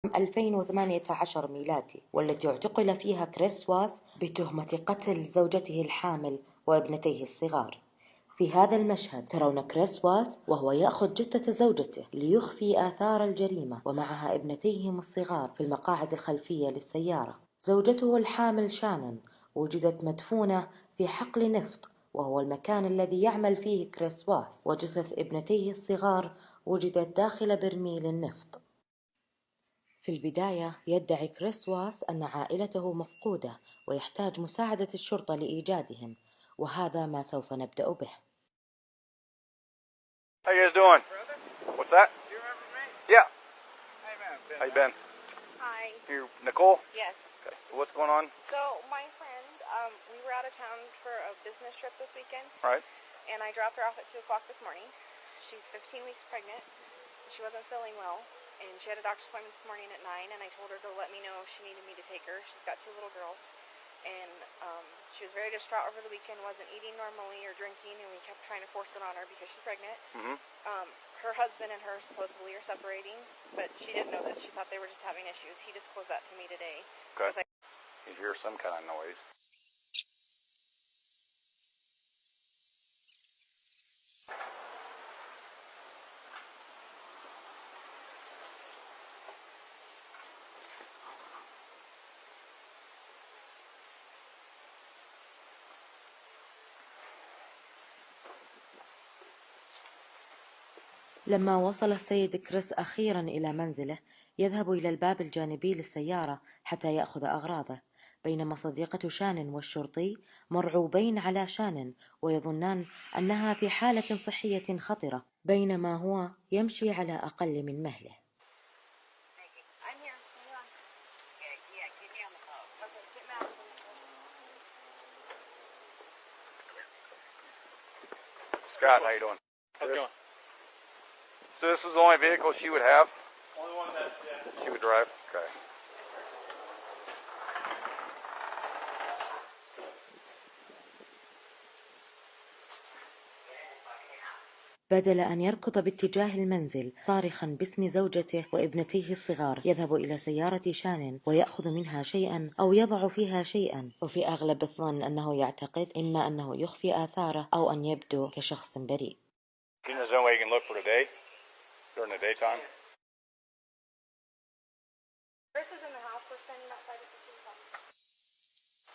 2018 ميلادي، والتي اعتقل فيها كريس بتهمة قتل زوجته الحامل وابنتيه الصغار. في هذا المشهد ترون كريس وهو يأخذ جثة زوجته ليخفي آثار الجريمة ومعها ابنتيهم الصغار في المقاعد الخلفية للسيارة. زوجته الحامل وجدت مدفونة في حقل نفط، وهو المكان الذي يعمل فيه كريس وجثث ابنتيه الصغار وجدت داخل برميل النفط. في البداية يدعي كريس أن عائلته مفقودة ويحتاج مساعدة الشرطة لإيجادهم، وهذا ما سوف نبدأ به. How you guys doing? What's that? Do you remember me? Yeah. Hey man, Ben. How you been? Hi. You Nicole? Yes. Okay. What's going on? So my friend, we were out of town for a business trip this weekend. All right. And I dropped her off at 2 o'clock this morning. She's 15 weeks pregnant. She wasn't feeling well. And she had a doctor's appointment this morning at 9. And I told her to let me know if she needed me to take her. She's got 2 little girls. And she was very distraught over the weekend, wasn't eating normally or drinking. And we kept trying to force it on her because she's pregnant. Mm-hmm. Her husband and her supposedly are separating. But she didn't know this. She thought they were just having issues. He disclosed that to me today. Okay. You hear some kind of noise. لما وصل السيد كريس أخيرا إلى منزله، يذهب إلى الباب الجانبي للسيارة حتى يأخذ أغراضه، بينما صديقة والشرطي مرعوبين على ويظنان أنها في حالة صحية خطرة، بينما هو يمشي على أقل من مهله. Scott, how you doing? How's it going? So this is the only vehicle she would have? Only one that, yeah. She would drive? Okay. بدل أن يركض باتجاه المنزل صارخا باسم زوجته وابنتيه الصغار، يذهب إلى سيارة ويأخذ منها شيئا أو يضع فيها شيئا، وفي أغلب الظن أنه يعتقد إما أنه يخفي آثاره أو أن يبدو كشخص بريء. Is there any way you can look for today? During the daytime? Chris is in the house. We're standing outside of the house.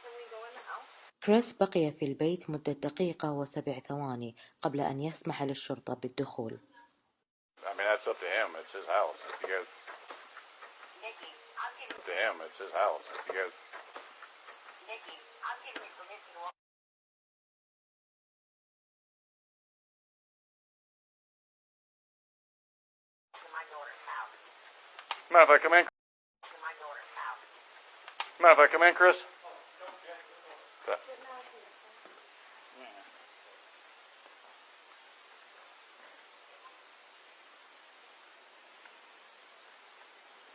Can we go in the house? كريس بقي في البيت مدة 1 دقيقة و7 ثواني قبل أن يسمح للشرطة بالدخول. I mean, that's up to him. It's his house. If you guys... Nikki, I'll give you... Up to him. It's his house. If you guys... Nikki, I'll give you permission to walk... to my daughter's house. Mind if I come in? To my daughter's house. Mind if I come in, Chris? Okay.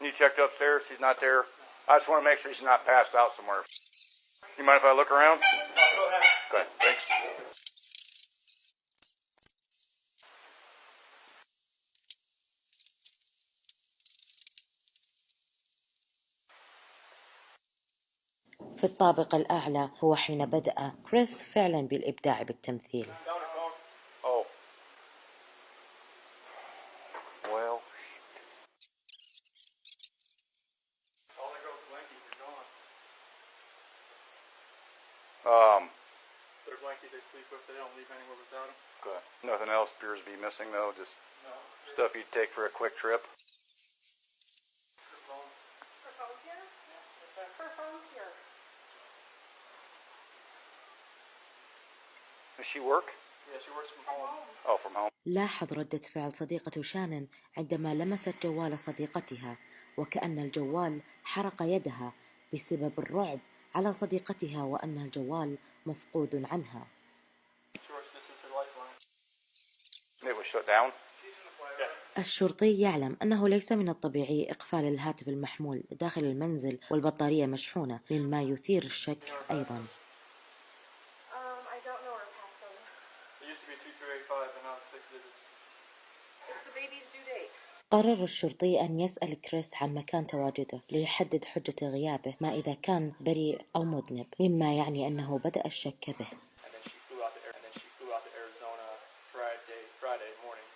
You checked upstairs? She's not there? I just want to make sure she's not passed out somewhere. You mind if I look around? Go ahead. Okay, thanks. في الطابق الأعلى هو حين بدأ كريس فعلا بالإبداع بالتمثيل. Oh. Well. All the girls' blankies are gone. Their blankies they sleep with, they don't leave anywhere without them. Good. Nothing else appears to be missing though, just No. stuff you'd take for a quick trip. Her phone. Her phone's here? Yeah. Her phone's here. Does she work? Yeah, she works from home. Oh, from home. لاحظ ردة فعل صديقة عندما لمست جوال صديقتها، وكأن الجوال حرق يدها بسبب الرعب على صديقتها وأن الجوال مفقود عنها. She works, this is her lifeline. It was shut down? She's in the play. Yeah. الشرطي يعلم أنه ليس من الطبيعي إقفال الهاتف المحمول داخل المنزل والبطارية مشحونة، مما يثير الشك أيضا. I don't know her passcode. It used to be 2285 and now it's 6 digits. It's the baby's due date. قرر الشرطي أن يسأل كريس عن مكان تواجده ليحدد حجة غيابه، ما إذا كان بريء أو مذنب، مما يعني أنه بدأ الشك به. And then she flew out to Arizona Friday morning,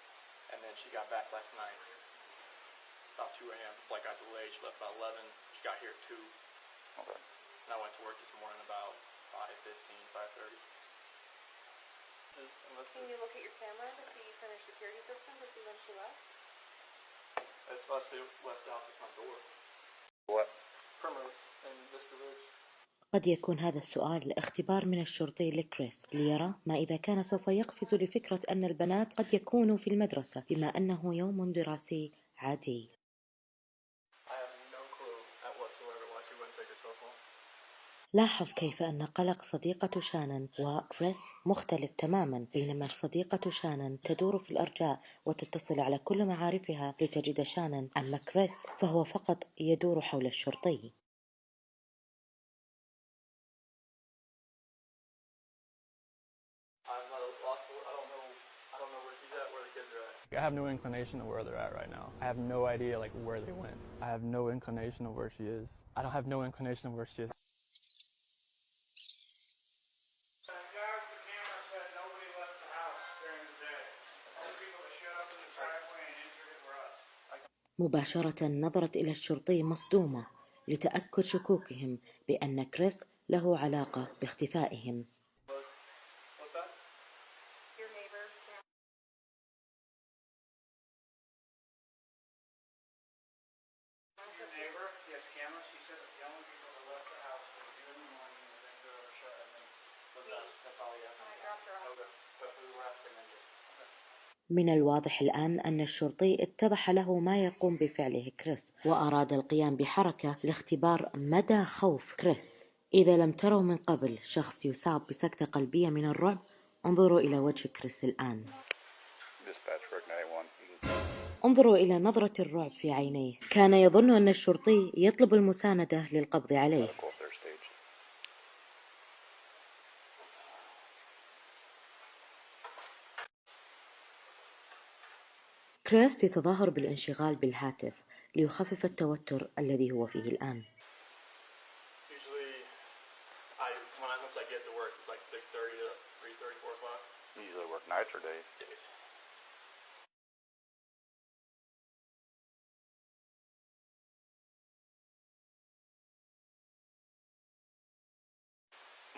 and then she got back last night about 2 a.m. The flight got delayed. She left about 11. She got here at 2. Okay. And I went to work this morning about 5:15, 5:30. Can you look at your camera to see from your security system to see when she left? That's why she left out the front door. What? Primrose and Vista Ridge. قد يكون هذا السؤال اختبار من الشرطي لكريس ليرى ما إذا كان سوف يقفز لفكرة أن البنات قد يكونوا في المدرسة بما أنه يوم دراسي عادي. I have no clue at whatsoever why she wouldn't take her cell phone. لاحظ كيف أن قلق صديقة شانن وكريس مختلف تماما، بينما صديقة شانن تدور في الأرجاء وتتصل على كل معارفها لتجد شانن، أما كريس فهو فقط يدور حول الشرطي. I have no inclination of where they're at right now. I have no idea like where they went. I have no inclination of where she is. I don't have no inclination of where she is. The guy with the camera said nobody left the house during the day. The people that showed up in the driveway and entered it were us. مباشرة نظرت إلى الشرطي مصدومة لتأكد شكوكهم بأن كريس له علاقة باختفائهم. What's that? Your neighbor. Your neighbor, he has cameras. He said that the only people that left the house were you in the morning and then door was shut and then. But that's all he has. I dropped her off. Okay. But we were asking them to. من الواضح الآن أن الشرطي اتضح له ما يقوم بفعله كريس، وأراد القيام بحركة لاختبار مدى خوف كريس. إذا لم تروا من قبل شخص يصاب بسكتة قلبية من الرعب، انظروا إلى وجه كريس الآن. انظروا إلى نظرة الرعب في عينيه. كان يظن أن الشرطي يطلب المساندة للقبض عليه. كريس يتظاهر بالانشغال بالهاتف ليخفف التوتر الذي هو فيه الآن. Once I get to work, it's like 6:30 to 3:30, 4 o'clock. You usually work nights or days? Days.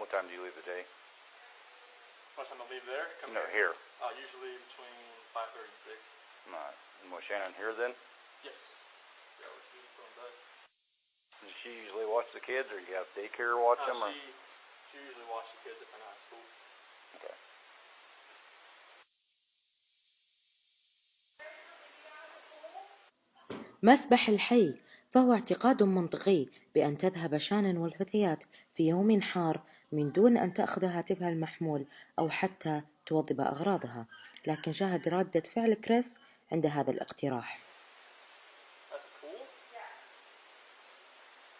What time do you leave the day? What time I leave there? No, here. Usually between 5:30 and 6. Right. And was Shannon here then? Yes. Yeah, she's still in bed. Does she usually watch the kids, or you have daycare watch them? Or? She usually watches the kids if they're not at school. Okay. مسبح الحي، فهو اعتقاد منطقي بأن تذهب شانن والفتيات في يوم حار من دون أن تأخذ هاتفها المحمول أو حتى توضب أغراضها، لكن شاهد ردة فعل كريس عند هذا الاقتراح.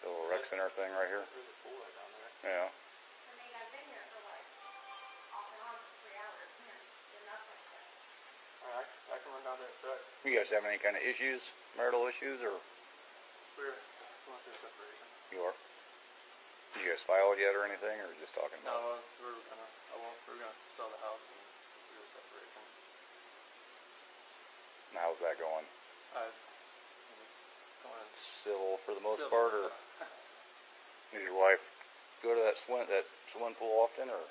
The little rec center thing right here? There's a pool right down there. Yeah. I mean, I've been here for like off and on for 3 hours. Did nothing. Alright, I can run down there and check. You guys having any kind of issues, marital issues, or We're going through separation. you are? Did you guys file it yet or anything, or just talking about it? No, we're gonna sell the house and do a separation. And how's that going? It's going Civil for the most civil. part, or does your wife go to that swimming pool often, or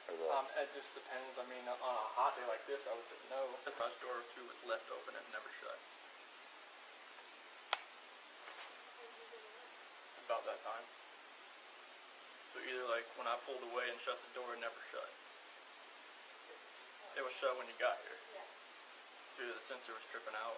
the... It just depends. I mean, on a hot day like this, I would say no. The garage door too was left open and never shut. About that time. So either like when I pulled away and shut the door, it never shut. It was shut when you got here. Yeah. So either the sensor was tripping out.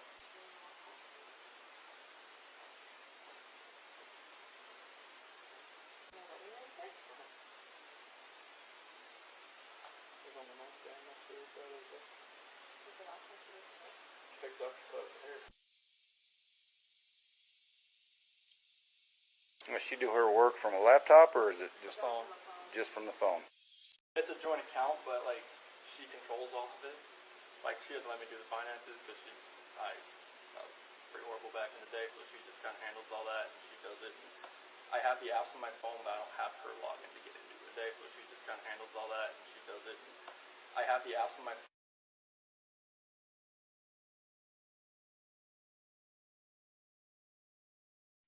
Does she do her work from a laptop, or is it just Phone. just from the phone? It's a joint account, but like she controls all of it. Like she doesn't let me do the finances because she I was pretty horrible back in the day, so she just kind of handles all that, and she does it. And I have the apps on my phone, but I don't have her login to get into it today, so she just kind of handles all that, and she does it. And I have the apps on my phone.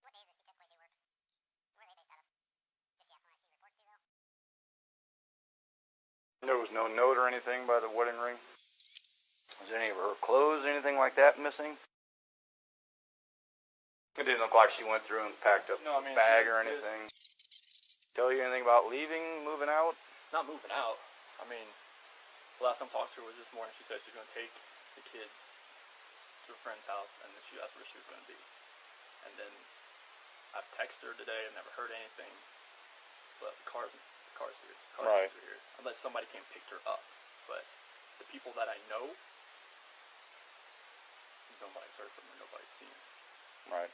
What days does she typically do work? Where are they based out of? Does she have someone she reports to, though? There was no note or anything by the wedding ring? Was any of her clothes, anything like that missing? It didn't look like she went through and packed up a bag or anything. Tell you anything about leaving, moving out? Not moving out. I mean, the last time I talked to her was this morning. She said she was going to take the kids to a friend's house, and then she asked where she was going to be. And then I've texted her today and never heard anything. But the car's here. Right. Are here. Unless somebody came and picked her up. But the people that I know, nobody's heard from her, nobody's seen her. Right.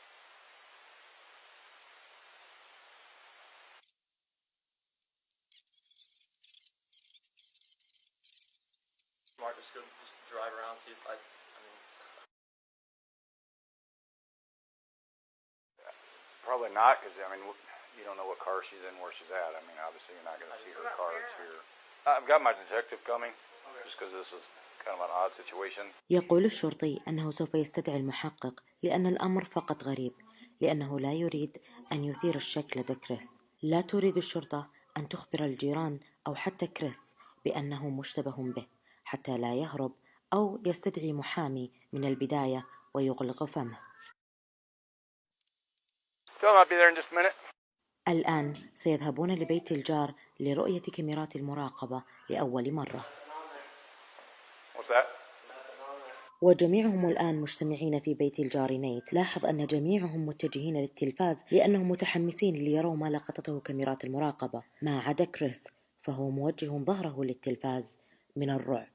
Mark, just drive around, see if I mean. Probably not, because, I mean, you don't know what car she's in, where she's at. I mean, obviously you're not going to see her car. It's here. I've got my detective coming, just because this is kind of an odd situation. يقول الشرطي أنه سوف يستدعي المحقق لأن الأمر فقط غريب، لأنه لا يريد أن يثير الشك لدى كريس. لا تريد الشرطة أن تخبر الجيران أو حتى كريس بأنه مشتبه به، حتى لا يهرب أو يستدعي محامي من البداية ويغلق فمه. I'll be there in just a minute. الآن سيذهبون لبيت الجار لرؤية كاميرات المراقبة لأول مرة. What's that? وجميعهم الآن مجتمعين في بيت الجار نيت. لاحظ أن جميعهم متجهين للتلفاز لأنهم متحمسين ليروا ما لقطته كاميرات المراقبة، ما عدا كريس فهو موجه ظهره للتلفاز من الرعب.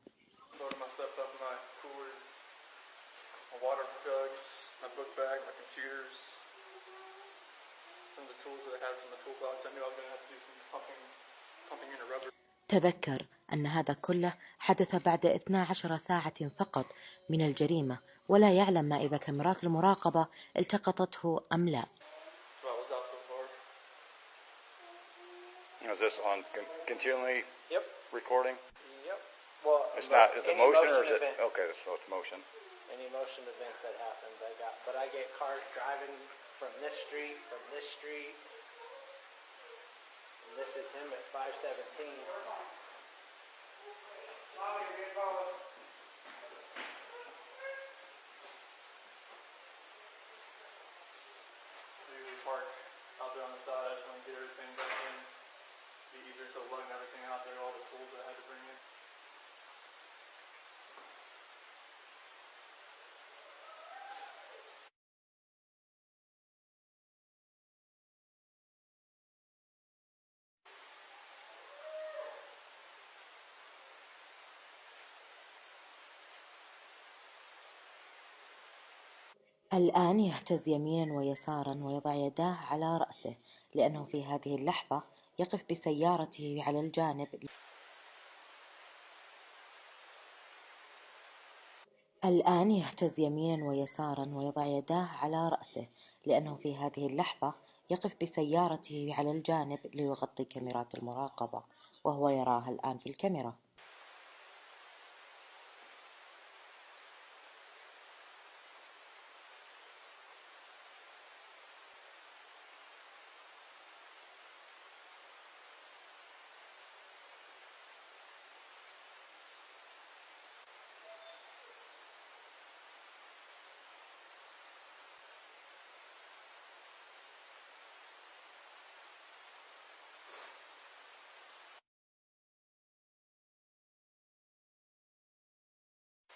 تذكر أن هذا كله حدث بعد 12 ساعة فقط من الجريمة، ولا يعلم ما إذا كاميرات المراقبة التقطته أم لا. Is this on continually recording? Yep. Well, it's not. Is it motion or is it? Event. Okay, so it's motion. Any motion event that happens, I get cars driving from this street, and this is him at 517. Park out there on the side. I just want to get everything back in. Be easier to lug everything out there, all the tools that I had to bring in. الآن يهتز يمينا ويسارا ويضع يداه على رأسه، لأنه في هذه اللحظة يقف بسيارته على الجانب. الآن يهتز يمينا ويسارا ويضع يداه على رأسه، لأنه في هذه اللحظة يقف بسيارته على الجانب ليغطي كاميرات المراقبة، وهو يراها الآن في الكاميرا.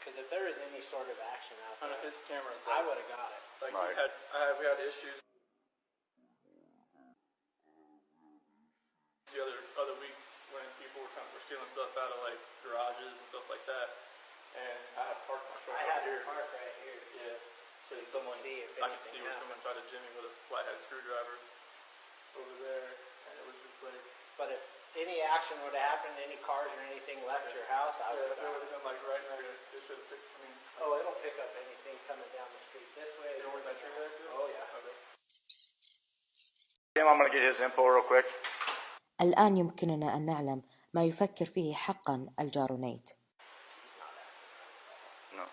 Because if there is any sort of action out there, His camera's I would have got it. Like Right. we had issues the other week when people were stealing stuff out of like garages and stuff like that, and I had parked my truck I right had here. to park right here. Yeah, so someone See if I could anything see where happened. someone tried to jimmy with a flathead screwdriver over there, and it was just like. But if any action would have happened, any cars or anything left your house, I would have. If it would have been like right in there, it should have picked. I mean, Oh, it'll pick up anything coming down the street this way. you know where that tree there too? Oh yeah. Okay. I'm going to get his info real quick. الآن يمكننا أن نعلم ما يفكر فيه حقا الجار نيت. No.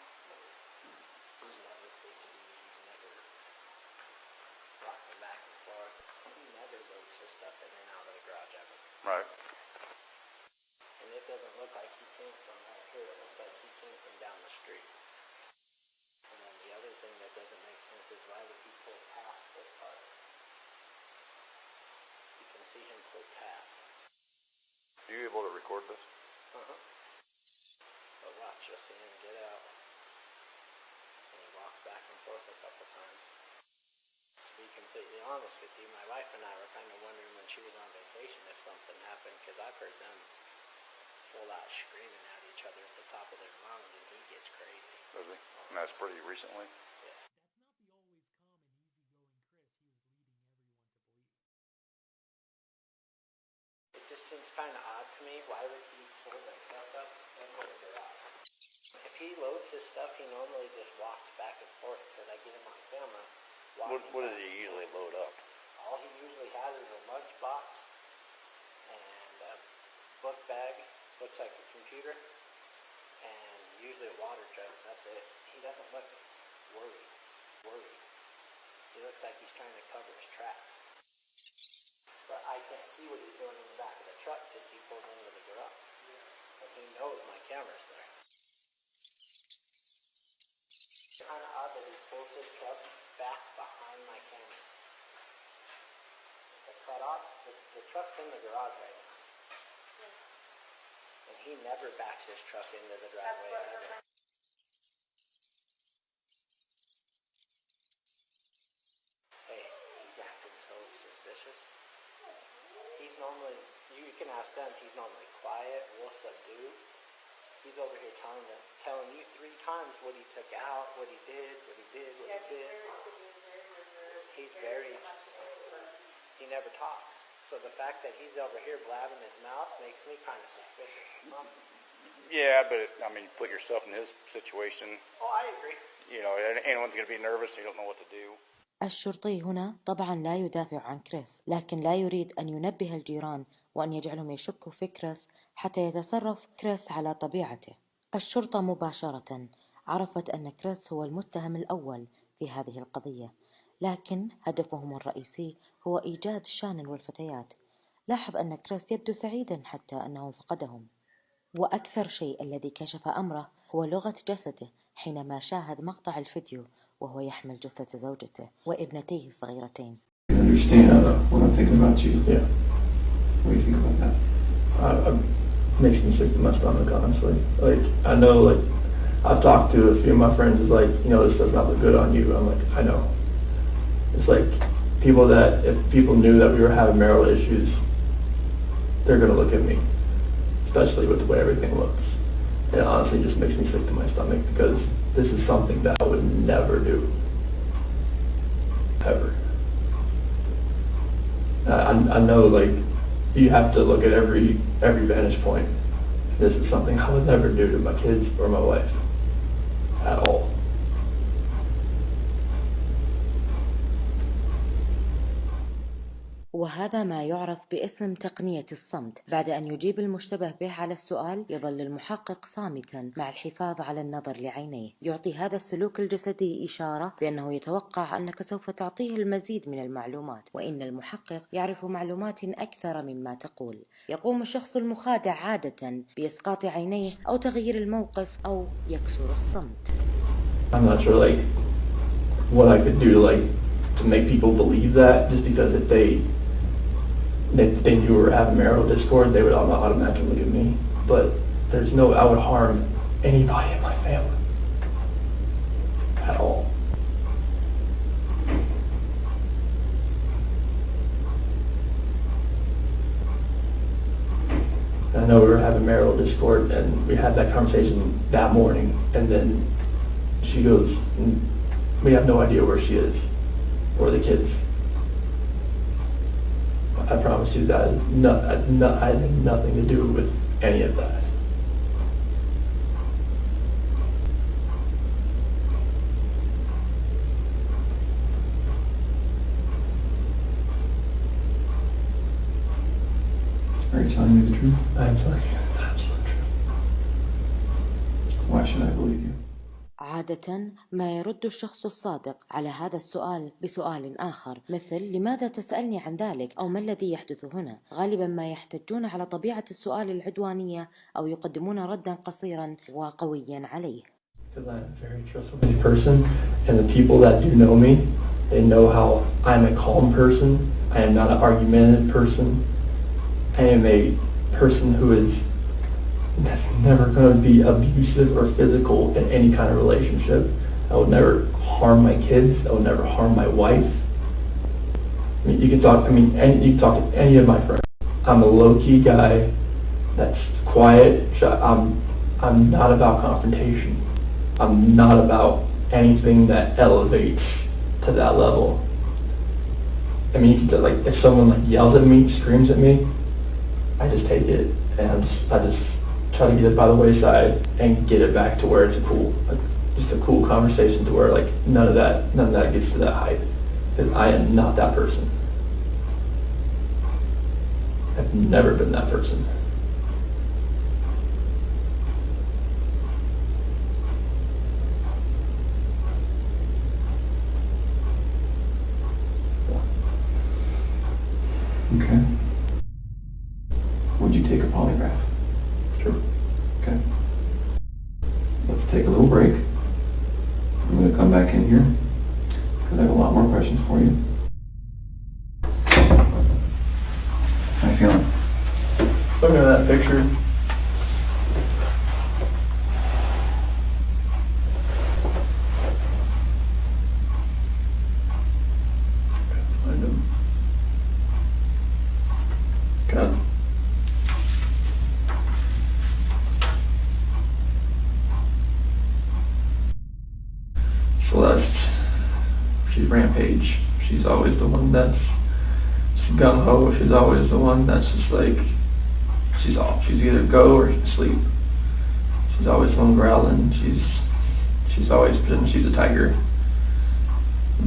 Right. And it doesn't look like he came from right here. It looks like he came from down the street. And then the other thing that doesn't make sense is why would he pull past this car? You can see him pull past. Are you able to record this? Uh-huh. But watch, you'll see him get out. And he walks back and forth a couple times. To be completely honest with you, my wife and I were kind of wondering when she was on vacation if something happened, because I've heard them full out screaming at each other at the top of their lungs, and he gets crazy. Does he? And that's pretty recently. Yeah. It just seems kind of odd to me. Why would he pull the truck up into the garage? If he loads his stuff, he normally just walks back and forth, because I get him on camera. What does he usually load up? All he usually has is a lunchbox and a book bag, looks like a computer, and usually a water jug. That's it. He doesn't look worried. He looks like he's trying to cover his tracks. But I can't see what he's doing in the back of the truck because he pulled into the garage. And he knows my camera's there. It's kind of odd that he pulls his truck back behind my camera. The cutoff, the truck's in the garage right now. And he never backs his truck into the driveway either. Hey, he's acting so suspicious. He's normally, you can ask them, he's normally quiet, real subdued. He's over here telling you 3 times what he took out, what he did. He's very, he never talks. So the fact that he's over here blabbing his mouth makes me kind of suspicious. Yeah, but I mean, put yourself in his situation. Oh, I agree. You know, anyone's going to be nervous. You don't know what to do. الشرطي هنا طبعا لا يدافع عن كريس، لكن لا يريد أن ينبه الجيران وأن يجعلهم يشكوا في كريس حتى يتصرف كريس على طبيعته. الشرطة مباشرة عرفت أن كريس هو المتهم الأول في هذه القضية، لكن هدفهم الرئيسي هو إيجاد شانن والفتيات. لاحظ أن كريس يبدو سعيدا حتى أنه فقدهم. وأكثر شيء الذي كشف أمره هو لغة جسده حينما شاهد مقطع الفيديو وهو يحمل جثة زوجته وابنتيه الصغيرتين. When I'm thinking about you, yeah. What do you think about that? Makes me sick to my stomach, honestly. Like, I know, like, I've talked to a few of my friends, it's like, you know, this does not look good on you. I'm like, I know. It's like, people that, if people knew that we were having marital issues, they're going to look at me, especially with the way everything looks. It honestly just makes me sick to my stomach because this is something that I would never do. Ever. I know, like, you have to look at every vantage point. This is something I would never do to my kids or my wife at all. وهذا ما يعرف باسم تقنية الصمت. بعد أن يجيب المشتبه به على السؤال، يظل المحقق صامتا مع الحفاظ على النظر لعينيه. يعطي هذا السلوك الجسدي إشارة بأنه يتوقع أنك سوف تعطيه المزيد من المعلومات، وإن المحقق يعرف معلومات أكثر مما تقول. يقوم الشخص المخادع عادة بإسقاط عينيه أو تغيير الموقف أو يكسر الصمت. I'm not sure, like, what I could do, like, to make people believe that, just because if they knew we were having marital discord, they would automatically look at me. But there's no, I would harm anybody in my family at all. I know we were having marital discord, and we had that conversation that morning, and then she goes, we have no idea where she is, or the kids. I promise. promise you that I had nothing to do with any of that. Are you telling me the truth? I'm telling you the absolute truth. Why should I believe you? عادة ما يرد الشخص الصادق على هذا السؤال بسؤال آخر، مثل لماذا تسألني عن ذلك أو ما الذي يحدث هنا؟ غالبا ما يحتجون على طبيعة السؤال العدوانية أو يقدمون ردا قصيرا وقويا عليه. Because I'm a very trustworthy person, and the people that do know me, they know how I'm a calm person. I am not an argumentative person. I am a person who is never going to be abusive or physical in any kind of relationship. I would never harm my kids. I would never harm my wife. I mean, you can talk to any of my friends. I'm a low-key guy that's quiet. I'm not about confrontation. I'm not about anything that elevates to that level. I mean, you can like if someone like yells at me, screams at me, I just take it and I just try to get it by the wayside and get it back to where it's just a cool conversation to where like none of that gets to that height. Because I am not that person. I've never been that person. Okay. Would you take a polygraph? Sure. Okay. Let's take a little break. I'm going to come back in here because I have a lot more questions for you. How you feeling? Looking at that picture. Find him. God. Celeste, she's rampage. She's always the one that's gung-ho. She's always the one that's just like, she's off. She's either go or sleep. She's always the one growling. She's always been, she's a tiger.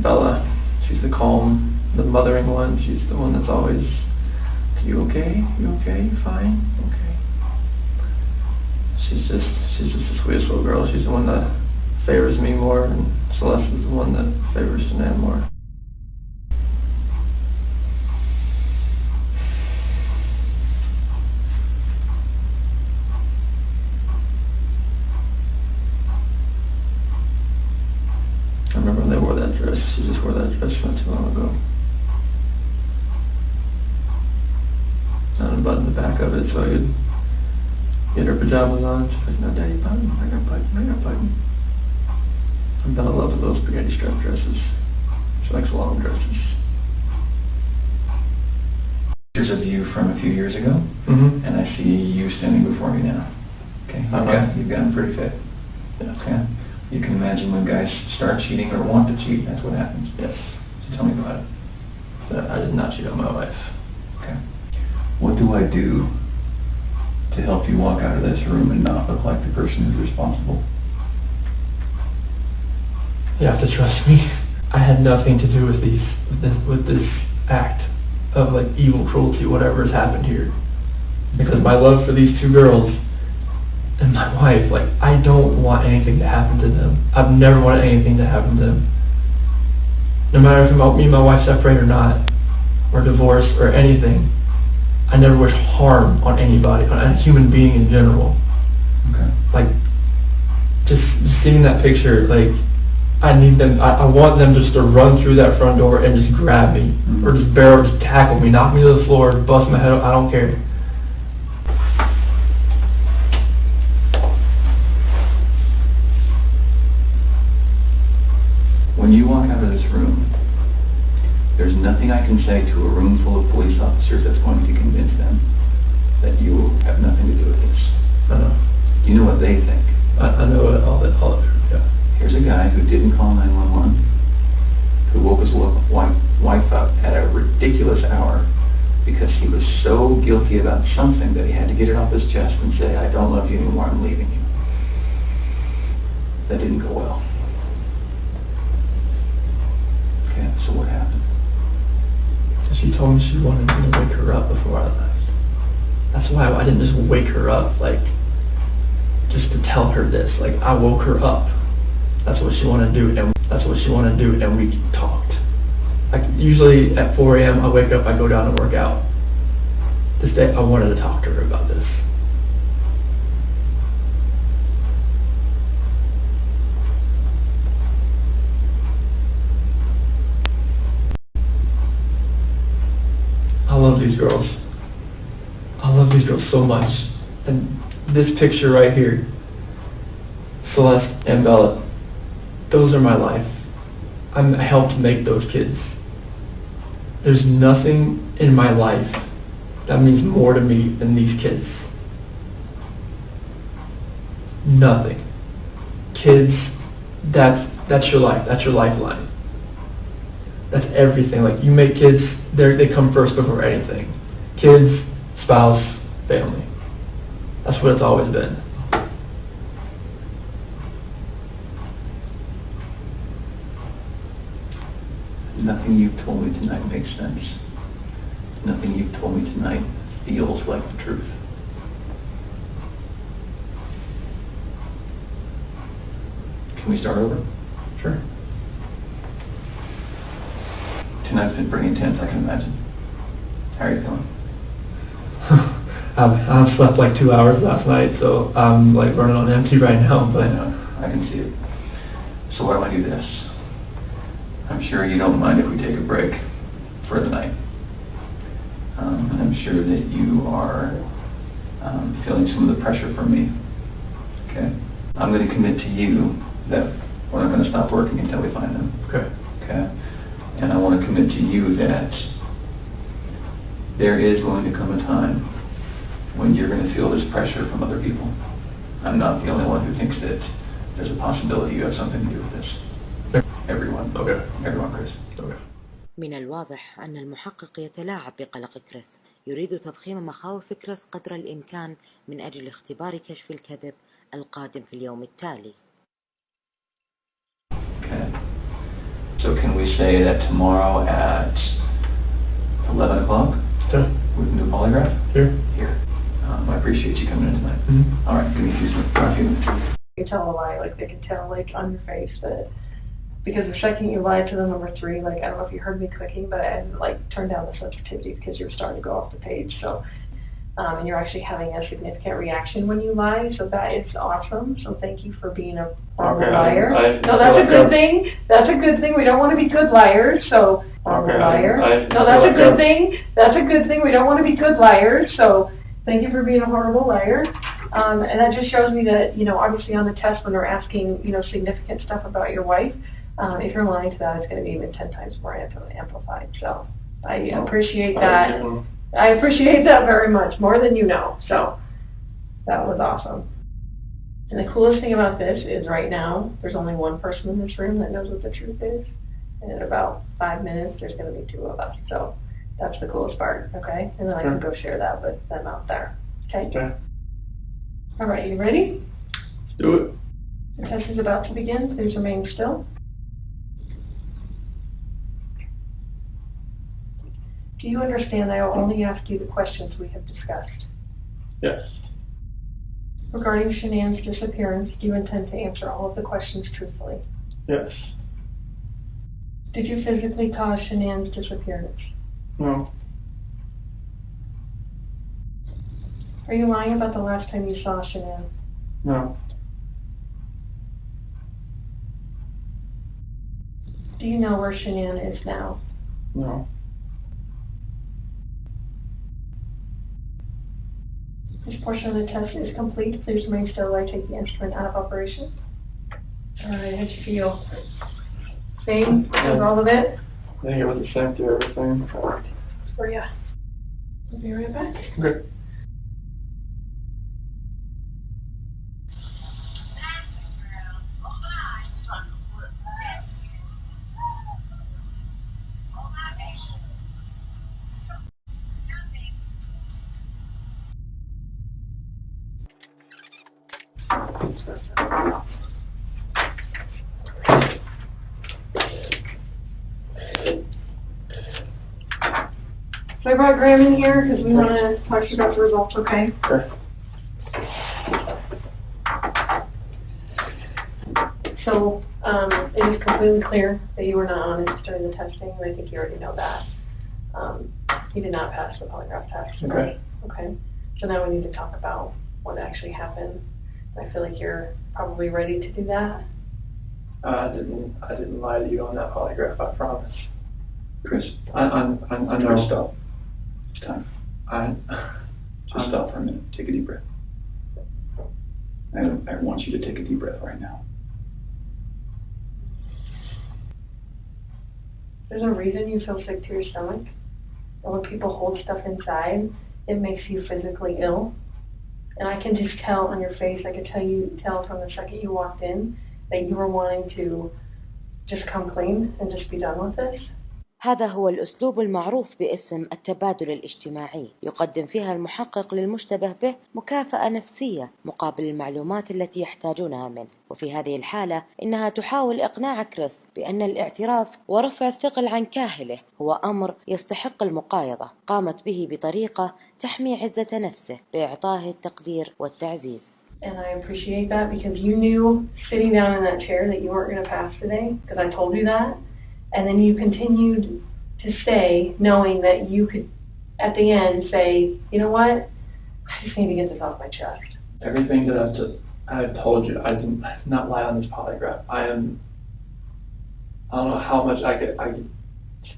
Bella, she's the calm, the mothering one. She's the one that's always, you okay? You okay? You fine? Okay. She's just the sweetest little girl. She's the one that favors me more, and Celeste is the one that favors Sinan more. I remember when they wore that dress. She just wore that dress not too long ago. I unbuttoned the back of it so I could get her pajamas on. She's like, no, Daddy, button. I got button. Bella loves those spaghetti strap dresses. She likes long dresses. Pictures of you from a few years ago, Mm-hmm. and I see you standing before me now. Okay, you've gotten pretty fit. Yes. Okay, you can imagine when guys start cheating or want to cheat, that's what happens. Yes. So tell me about it. I did not cheat on my wife. Okay. What do I do to help you walk out of this room and not look like the person who's responsible? You have to trust me. I had nothing to do with this act of like evil cruelty, whatever has happened here. Because my love for these two girls and my wife, like I don't want anything to happen to them. I've never wanted anything to happen to them. No matter if me and my wife separate or not, or divorce or anything, I never wish harm on anybody, on a human being in general. Okay. Like just seeing that picture, like I need them. I want them just to run through that front door and just grab me, or just tackle me, knock me to the floor, bust my head up. I don't care. When you walk out of this room, there's nothing I can say to a room full of police officers that's going to convince them that you have nothing to do with this. I know. You know what they think. I know it, all that, yeah. Here's a guy who didn't call 911, who woke his wife up at a ridiculous hour because he was so guilty about something that he had to get it off his chest and say, I don't love you anymore, I'm leaving you. That didn't go well. Okay, so what happened? She told me she wanted me to wake her up before I left. That's why I didn't just wake her up, like, just to tell her this. Like, I woke her up. That's what she wanted to do, and we talked. Like, usually at 4 a.m. I wake up, I go down to work out. This day, I wanted to talk to her about this. I love these girls. I love these girls so much. And this picture right here, Celeste and Bella, those are my life. I helped make those kids. There's nothing in my life that means more to me than these kids. Nothing. Kids, that's your life. That's your lifeline. That's everything. Like, you make kids, they come first before anything. Kids, spouse, family. That's what it's always been. Nothing you've told me tonight makes sense. Nothing you've told me tonight feels like the truth. Can we start over? Sure. Tonight's been pretty intense, I can imagine. How are you feeling? I slept like 2 hours last night, so I'm like running on empty right now, but I know, I can see it. So why don't I do this? I'm sure you don't mind if we take a break for the night. And I'm sure that you are feeling some of the pressure from me. Okay? I'm going to commit to you that we're not going to stop working until we find them. Okay. Okay? And I want to commit to you that there is going to come a time when you're going to feel this pressure from other people. I'm not the only one who thinks that there's a possibility you have something to do with this. Everyone. Okay. Everyone, Chris. Okay. من الواضح أن المحقق يتلاعب بقلق كريس، يريد تضخيم مخاوف كريس قدر الإمكان من أجل اختبار كشف الكذب القادم في اليوم التالي. Okay. So can we say that tomorrow at 11 o'clock? Sure. We can do a polygraph? Here. Here. I appreciate you coming in tonight. Mm-hmm. All right, give me a few minutes. You can tell a lie, like they can tell, like on your face that, because the second you lied to them, number 3, like I don't know if you heard me clicking, but I like turned down the sensitivity because you're starting to go off the page. So, and you're actually having a significant reaction when you lie. So that is awesome. So thank you for being a horrible liar. No, that's a good thing. That's a good thing. We don't want to be good liars. So horrible liar. No, that's a good thing. That's a good thing. We don't want to be good liars. So thank you for being a horrible liar. And that just shows me that, you know, obviously on the test when they're asking, you know, significant stuff about your wife, if you're lying to that, it's going to be even 10 times more amplified. So I appreciate that. I appreciate that very much, more than you know. So that was awesome. And the coolest thing about this is right now, there's only one person in this room that knows what the truth is. And in about 5 minutes, there's going to be 2 of us. So that's the coolest part, okay? And then I can go share that with them out there. Okay? Okay. All right, you ready? Let's do it. The test is about to begin. Please remain still. Do you understand that I will only ask you the questions we have discussed? Yes. Regarding Shanann's disappearance, do you intend to answer all of the questions truthfully? Yes. Did you physically cause Shanann's disappearance? No. Are you lying about the last time you saw Shanann? No. Do you know where Shanann is now? No. This portion of the test is complete. Please remain still while I take the instrument out of operation. All right, how'd you feel? Same as all of it? I think it was the same through everything. For ya. I'll be right back. Okay. So I brought Graham in here because we want to talk to you about the results, okay? Sure. So, it is completely clear that you were not honest during the testing, and I think you already know that. You did not pass the polygraph test. Okay. Okay. So now we need to talk about what actually happened. I feel like you're probably ready to do that. I didn't lie to you on that polygraph, I promise. Chris, I know. Chris, stop. It's time. Just stop for a minute. Take a deep breath. I want you to take a deep breath right now. There's a reason you feel sick to your stomach. And when people hold stuff inside, it makes you physically ill. And I can just tell on your face, I could tell from the second you walked in that you were wanting to just come clean and just be done with this. هذا هو الأسلوب المعروف باسم التبادل الاجتماعي، يقدم فيها المحقق للمشتبه به مكافأة نفسية مقابل المعلومات التي يحتاجونها منه. وفي هذه الحالة إنها تحاول إقناع كريس بأن الاعتراف ورفع الثقل عن كاهله هو أمر يستحق المقايضة، قامت به بطريقة تحمي عزة نفسه بإعطائه التقدير والتعزيز. And I appreciate that because you knew sitting down in that chair that you weren't going to pass today, because I told you that. And then you continued to stay knowing that you could, at the end, say, you know what, I just need to get this off my chest. Everything that I've told you, I did not lie on this polygraph. I don't know how much I could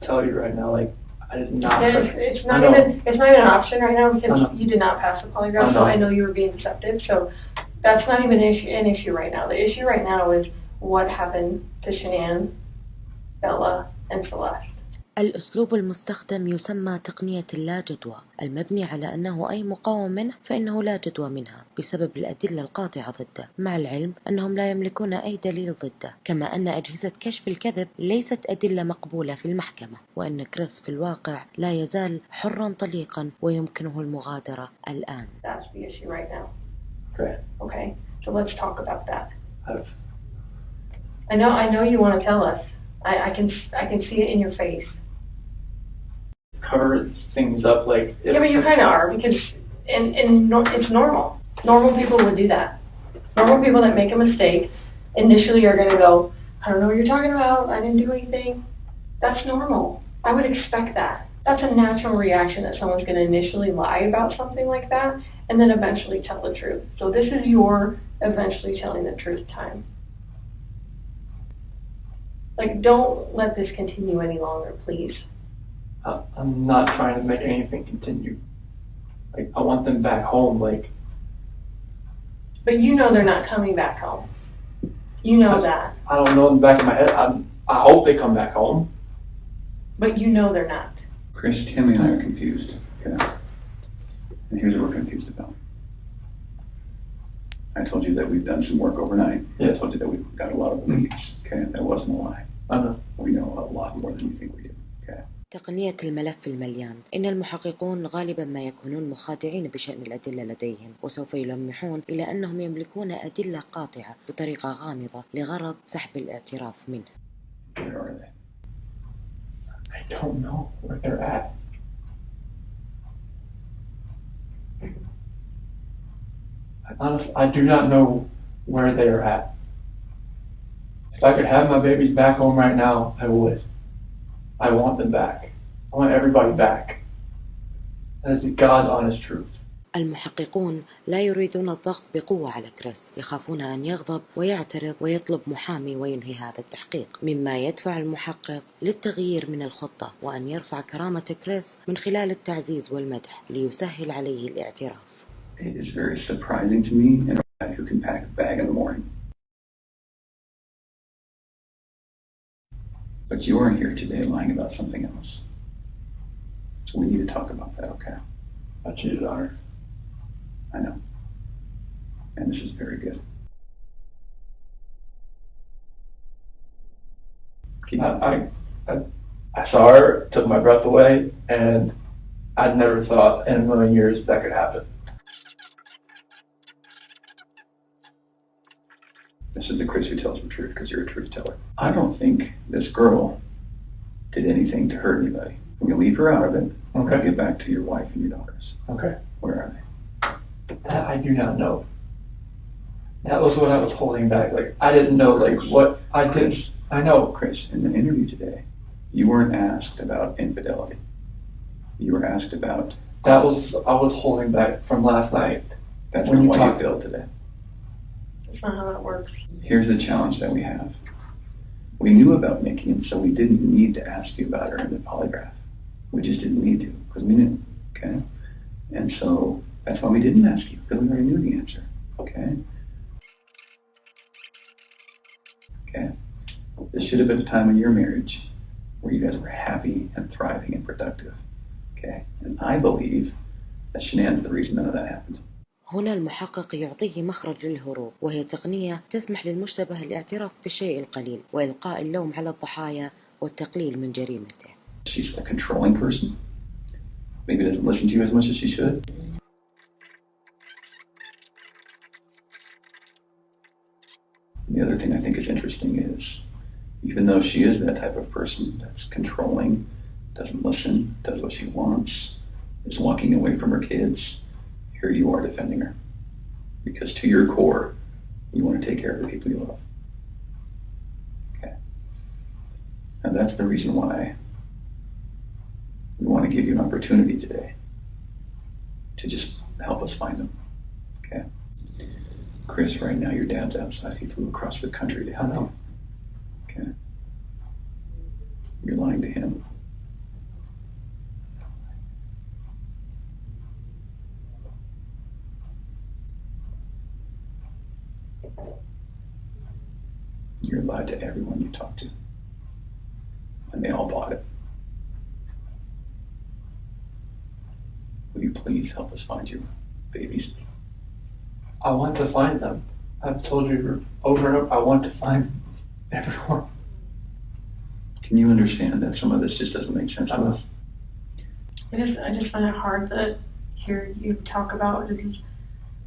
tell you right now, like, I did not. It's not even an option right now because you did not pass the polygraph, so I know you were being deceptive, so that's not even an issue right now. The issue right now is what happened to Shanann, Bella, and Celeste. الأسلوب المستخدم يسمى تقنية اللا جدوى، المبني على أنه أي مقاوم منه فإنه لا جدوى منها بسبب الأدلة القاطعة ضده، مع العلم أنهم لا يملكون أي دليل ضده، كما أن أجهزة كشف الكذب ليست أدلة مقبولة في المحكمة، وأن كريس في الواقع لا يزال حرا طليقا ويمكنه المغادرة الآن. That's the issue right now. Okay. Okay, so let's talk about that. I've I know you want to tell us. I can see it in your face. covered things up like. Yeah, but you kind of are because it's normal. Normal people would do that. Normal people that make a mistake initially are going to go, I don't know what you're talking about. I didn't do anything. That's normal. I would expect that. That's a natural reaction that someone's going to initially lie about something like that and then eventually tell the truth. So this is your eventually telling the truth time. Like, don't let this continue any longer, please. I'm not trying to make anything continue. Like, I want them back home, like. But you know they're not coming back home. You know that. I don't know in the back of my head. I hope they come back home. But you know they're not. Chris, Tammy and I are confused. Okay? And here's what we're confused about. I told you that we've done some work overnight. Yeah. I told you that we've got a lot of leads. Okay, that wasn't a lie. I know. We know a lot more than you think we do. Okay. تقنية الملف المليان. إن المحققون غالبا ما يكونون مخادعين بشأن الأدلة لديهم، وسوف يلمحون إلى أنهم يملكون أدلة قاطعة بطريقة غامضة لغرض سحب الاعتراف منه. Where are they? I don't know where they're at. Honestly, I do not know where they are at. If I could have my babies back home right now, I would. I want them back. I want everybody back. That is the God's honest truth. المحققون لا يريدون الضغط بقوة على كريس، يخافون أن يغضب ويعترض ويطلب محامي وينهي هذا التحقيق، مما يدفع المحقق للتغيير من الخطة وأن يرفع كرامة كريس من خلال التعزيز والمدح ليسهل عليه الاعتراف. It is very surprising to me and a guy who can pack a bag in the morning. But you weren't here today lying about something else. So we need to talk about that, okay? I cheated on her. I know. And this is very good. I saw her, took my breath away, and I'd never thought in a million years that could happen. This is the Chris who tells the truth because you're a truth teller. I don't think this girl did anything to hurt anybody. We leave her out of it. Okay. Get back to your wife and your daughters. Okay. Where are they? That I do not know. That was what I was holding back. Like, I didn't know, like, what I did. I know. Chris, in the interview today, you weren't asked about infidelity. You were asked about... I was holding back from last night. That's when not you why talked. you feel today. That's not how that works. Here's the challenge that we have. We knew about Nikki, and so we didn't need to ask you about her in the polygraph. We just didn't need to, because we knew, okay? And so that's why we didn't ask you, because we already knew the answer, okay? Okay? This should have been a time in your marriage where you guys were happy and thriving and productive, okay? And I believe that Shanann's the reason none of that happened. هنا المحقق يعطيه مخرج للهروب، وهي تقنية تسمح للمشتبه الاعتراف بالشيء القليل وإلقاء اللوم على الضحايا والتقليل من جريمته. She's a controlling person. Maybe doesn't listen to you as much as she should. The other thing I think is interesting is, even though she is that type of person that's controlling, doesn't listen, does what she wants, is walking away from her kids, here you are defending her. Because to your core, you want to take care of the people you love. Okay. And that's the reason why we want to give you an opportunity today to just help us find them. Okay. Chris, right now your dad's outside. He flew across the country to help you. Okay. You're lying to him. You're lied to everyone you talk to. And they all bought it. Will you please help us find your babies? I want to find them. I've told you over and over, I want to find everyone. Can you understand that some of this just doesn't make sense to us? I just find it hard to hear you talk about just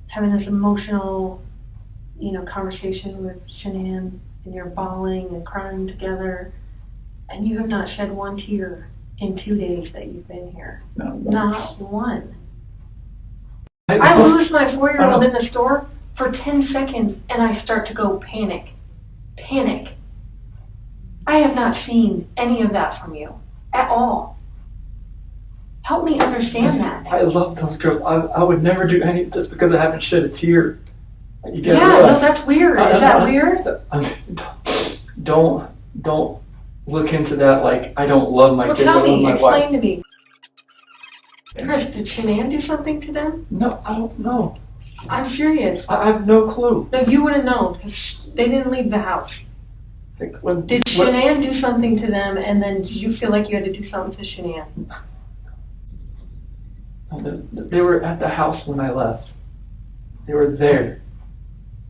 having this emotional, conversation with Shanann, and you're bawling and crying together, and you have not shed one tear in 2 days that you've been here. Not one. Not one. I lose my 4-year-old in the store for 10 seconds, and I start to go panic. Panic. I have not seen any of that from you at all. Help me understand that. I love those girls. I would never do any of this because I haven't shed a tear. No, that's weird. Is that weird? Don't look into that like I don't love my kids. Tell me, explain to me. Chris, did Shanann do something to them? No, I don't know. I'm serious. I have no clue. No, you would have known because they didn't leave the house. Did Shanann do something to them, and then did you feel like you had to do something to Shanann? They were at the house when I left. They were there.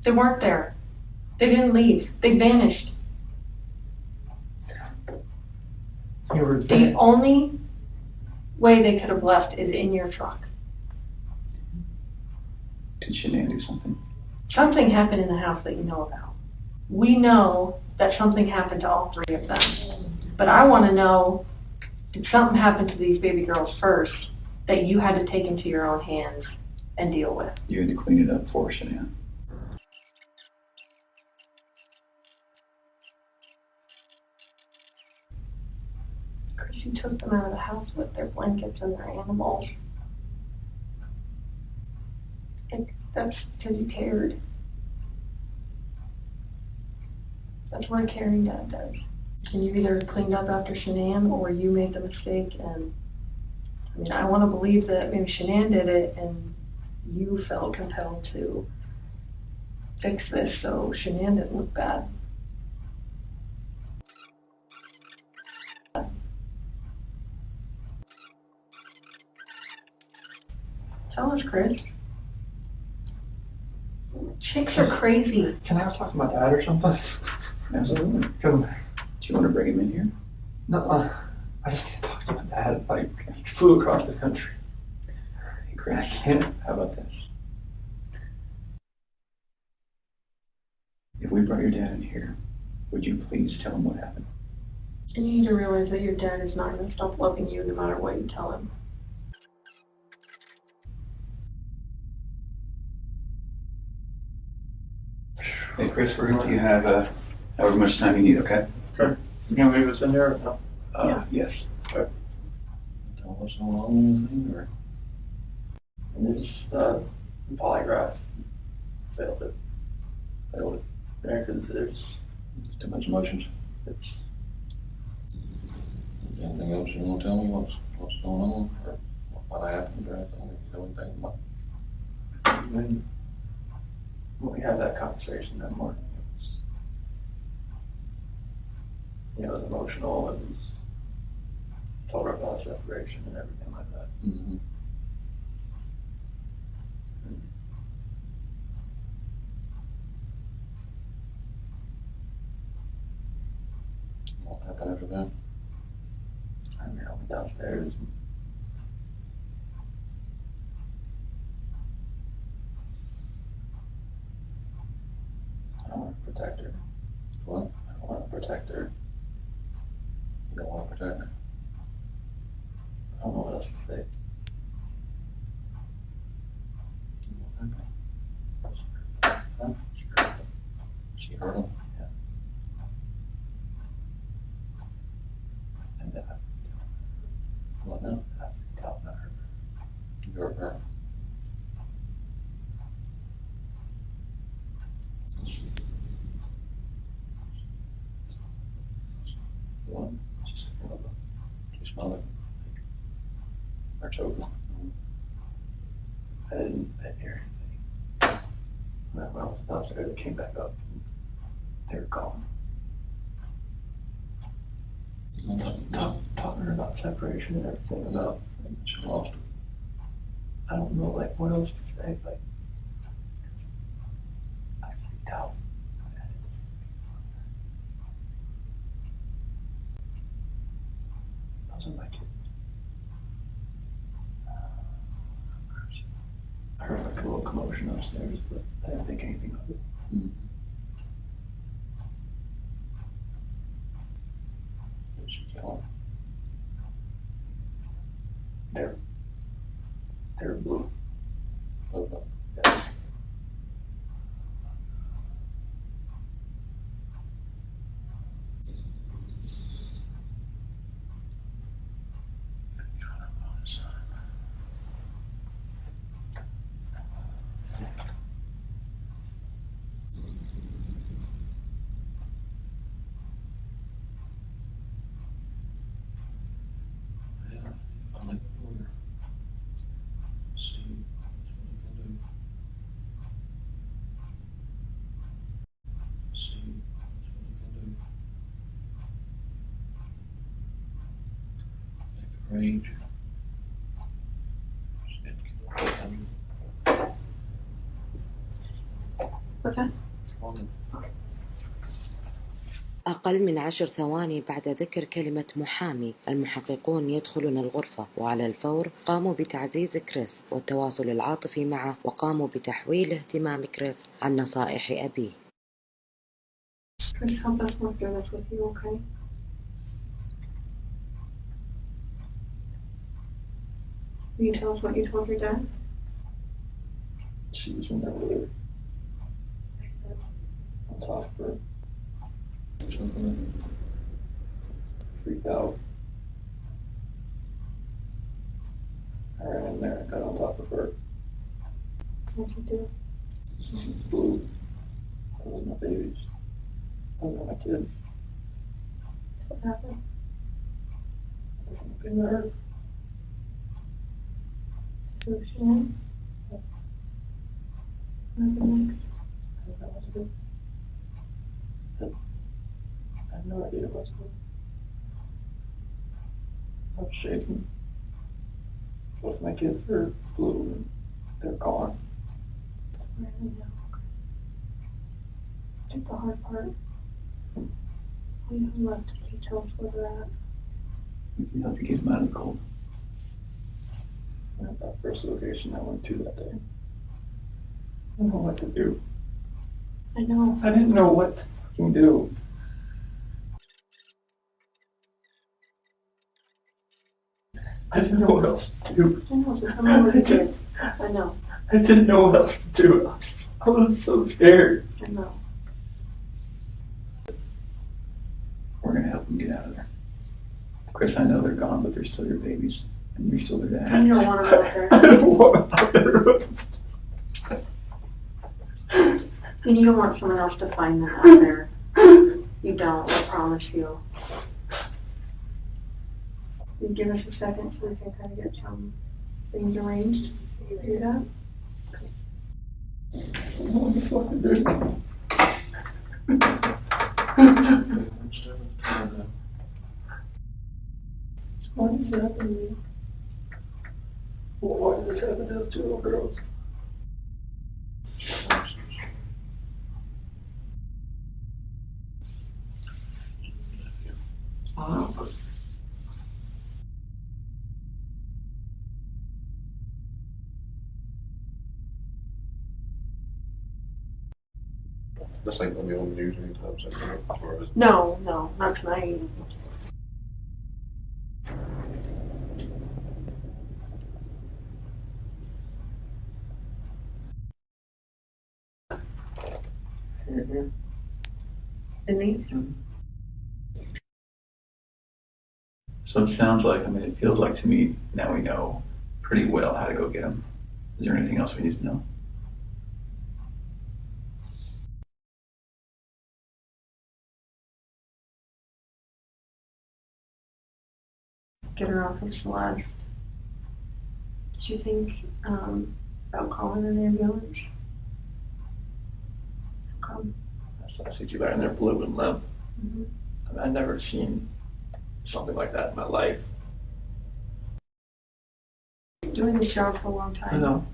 They weren't there. They didn't leave. They vanished. They were there. The only way they could have left is in your truck. Did Shanann do something? Something happened in the house that you know about. We know that something happened to all 3 of them. But I want to know, did something happen to these baby girls first that you had to take into your own hands and deal with? You had to clean it up for Shanann. Chris, you took them out of the house with their blankets and their animals. That's because you cared. That's what a caring dad does. And you either cleaned up after Shanann or you made the mistake. And I want to believe that maybe Shanann did it and you felt compelled to fix this so Shanann didn't look bad. Tell us, Chris. Chicks are crazy. Can I talk to my dad or something? Absolutely. Do you want to bring him in here? No, I just need to talk to my dad. Like, he flew across the country. Hey, Chris, I can't. how about this? If we brought your dad in here, would you please tell him what happened? And you need to realize that your dad is not going to stop loving you no matter what you tell him. Hey, Chris, we're going to have however much time you need, okay? Sure. You can leave us in there or no? Yes. Okay. Tell us how long anything, or? And it's polygraph. Failed it. Yeah, because there's Too much emotions. it's Anything else you want to tell me? What's going on, or what happened, or anything? You know anything about? when we had that conversation that morning, it was emotional and told her about separation and everything like that. Mm-hmm. What happened after that? I mean, I went downstairs and I want to protect her. What? I want to protect her. You don't want to protect her? I don't know what else to say. Huh? She hurt him? Yeah. And What now? I freaked out about her. You hurt her? What? She smothered Or choking. I didn't hear anything. When I was downstairs, I came back up. And they were gone. Talking about separation and everything about, and she lost her. I don't know, like, what else to say, like, I freaked out. Those are my kids. I heard like a little commotion upstairs, but I didn't think anything of it. Mm-hmm. Did she kill him? They're blue. Okay. Yes. Yeah, I'll let you go there. See what you can do. See what you can do. Make the range. What's that? أقل من 10 ثواني بعد ذكر كلمة محامي، المحققون يدخلون الغرفة، وعلى الفور قاموا بتعزيز كريس والتواصل العاطفي معه، وقاموا بتحويل اهتمام كريس عن نصائح أبيه. Chris, help us work through this with you, okay? Will you tell us what you told your dad? She was in there with her. On top of her. Freaked out. I ran in there and got on top of her. What'd you do? She blew. Those are my babies. Those are my kids. What happened? In there. So she went? What happened next? I don't know what to do. I have no idea what to do. I'm shaking. Both my kids are blue and they're gone. Where are they now? Did the hard part. We have left to tell us where they're at. You have to keep them out of the cold. At that first location I went to that day. I don't know what to do. I know. I didn't know what to fucking do. I didn't know what else to do. I know, so tell me what you did. I know. I didn't know what else to do. I was so scared. I know. We're going to help them get out of there. Chris, I know they're gone, but they're still your babies, and you're still their dad. And you don't want them out there. I don't want them out there. And you don't want someone else to find them out there. You don't, I promise you. You give us a second so we can kind of get some things arranged. Can you do that? What the fuck is this? Why does this happen to me? Why does this happen to those two little girls? That's like on the old news anytime soon, as far as. No, not tonight. Denise? So it sounds like, it feels like to me, now we know pretty well how to go get them. Is there anything else we need to know? Get her off of Celeste. Did you think about calling an ambulance? Come. I see you lying there blue and limp. Mm-hmm. I've never seen something like that in my life. Doing this job for a long time. I know.